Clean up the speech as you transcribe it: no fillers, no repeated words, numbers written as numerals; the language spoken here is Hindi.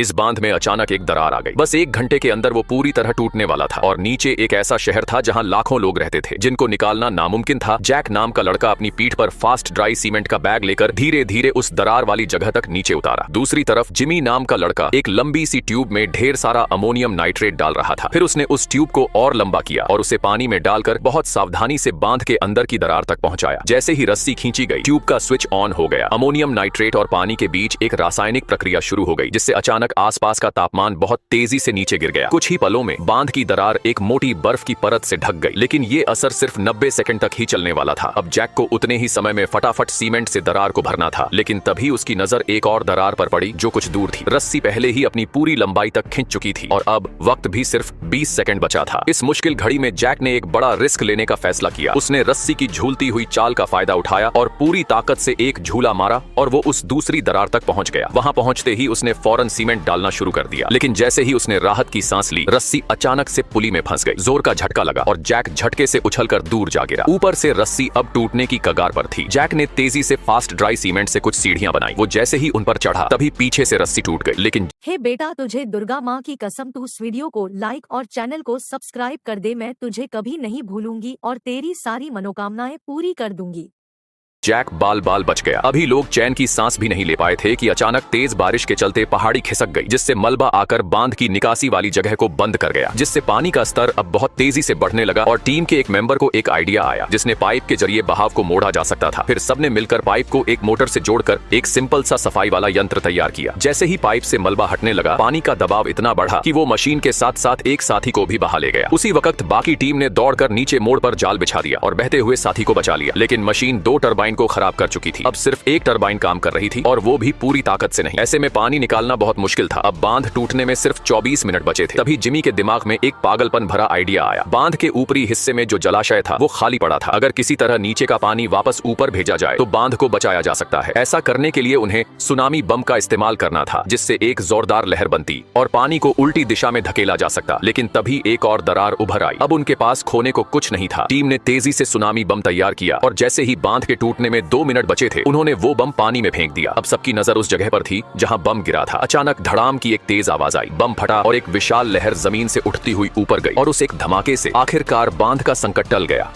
इस बांध में अचानक एक दरार आ गई। बस 1 घंटे के अंदर वो पूरी तरह टूटने वाला था और नीचे एक ऐसा शहर था जहां लाखों लोग रहते थे जिनको निकालना नामुमकिन था। जैक नाम का लड़का अपनी पीठ पर फास्ट ड्राई सीमेंट का बैग लेकर धीरे धीरे उस दरार वाली जगह तक नीचे उतारा। दूसरी तरफ जिमी नाम का लड़का एक लंबी सी ट्यूब में ढेर सारा अमोनियम नाइट्रेट डाल रहा था। फिर उसने उस ट्यूब को और लंबा किया और उसे पानी में डालकर बहुत सावधानी से बांध के अंदर की दरार तक पहुंचाया। जैसे ही रस्सी खींची गई, ट्यूब का स्विच ऑन हो गया। अमोनियम नाइट्रेट और पानी के बीच एक रासायनिक प्रक्रिया शुरू हो गई, जिससे अचानक आसपास का तापमान बहुत तेजी से नीचे गिर गया। कुछ ही पलों में बांध की दरार एक मोटी बर्फ की परत से ढक गई, लेकिन ये असर सिर्फ 90 सेकंड तक ही चलने वाला था। अब जैक को उतने ही समय में फटाफट सीमेंट से दरार को भरना था, लेकिन तभी उसकी नजर एक और दरार पर पड़ी जो कुछ दूर थी। रस्सी पहले ही अपनी पूरी लंबाई तक खिंच चुकी थी और अब वक्त भी सिर्फ 20 सेकंड बचा था। इस मुश्किल घड़ी में जैक ने एक बड़ा रिस्क लेने का फैसला किया। उसने रस्सी की झूलती हुई चाल का फायदा उठाया और पूरी ताकत से एक झूला मारा और वो उस दूसरी दरार तक पहुंच गया। वहां पहुंचते ही उसने फौरन सीमेंट डालना शुरू कर दिया, लेकिन जैसे ही उसने राहत की सांस ली, रस्सी अचानक से पुली में फंस गई। जोर का झटका लगा और जैक झटके से उछलकर दूर जा गिरा। ऊपर से रस्सी अब टूटने की कगार पर थी। जैक ने तेजी से फास्ट ड्राई सीमेंट से कुछ सीढ़ियां बनाई। वो जैसे ही उन पर चढ़ा, तभी पीछे से रस्सी टूट गई। लेकिन हे बेटा, तुझे दुर्गा माँ की कसम, तू इस वीडियो को लाइक और चैनल को सब्सक्राइब कर दे। मैं तुझे कभी नहीं भूलूंगी और तेरी सारी मनोकामनाएं पूरी कर दूंगी। जैक बाल बाल बच गया। अभी लोग चैन की सांस भी नहीं ले पाए थे कि अचानक तेज बारिश के चलते पहाड़ी खिसक गई, जिससे मलबा आकर बांध की निकासी वाली जगह को बंद कर गया, जिससे पानी का स्तर अब बहुत तेजी से बढ़ने लगा। और टीम के एक मेंबर को एक आइडिया आया, जिसने पाइप के जरिए बहाव को मोड़ा जा सकता था। फिर सबने मिलकर पाइप को एक मोटर से जोड़कर एक सिंपल सा सफाई वाला यंत्र तैयार किया। जैसे ही पाइप से मलबा हटने लगा, पानी का दबाव इतना बढ़ा कि वो मशीन के साथ साथ एक साथी को भी बहा ले गया। उसी वक्त बाकी टीम ने दौड़कर नीचे मोड़ पर जाल बिछा दिया और बहते हुए साथी को बचा लिया। लेकिन मशीन 2 टरबाइन को खराब कर चुकी थी। अब सिर्फ एक टरबाइन काम कर रही थी और वो भी पूरी ताकत से नहीं। ऐसे में पानी निकालना बहुत मुश्किल था। अब बांध टूटने में सिर्फ 24 मिनट बचे थे। तभी जिमी के दिमाग में एक पागलपन भरा आइडिया आया। बांध के ऊपरी हिस्से में जो जलाशय था वो खाली पड़ा था। अगर किसी तरह नीचे का पानी वापस ऊपर भेजा जाए तो बांध को बचाया जा सकता है। ऐसा करने के लिए उन्हें सुनामी बम का इस्तेमाल करना था, जिससे एक जोरदार लहर बनती और पानी को उल्टी दिशा में धकेला जा सकता। लेकिन तभी एक और दरार उभर आई। अब उनके पास खोने को कुछ नहीं था। टीम ने तेजी से सुनामी बम तैयार किया और जैसे ही बांध के टूटने में 2 मिनट बचे थे, उन्होंने वो बम पानी में फेंक दिया। अब सबकी नजर उस जगह पर थी जहां बम गिरा था। अचानक धड़ाम की एक तेज आवाज आई। बम फटा और एक विशाल लहर जमीन से उठती हुई ऊपर गई और उस एक धमाके से आखिरकार बांध का संकट टल गया।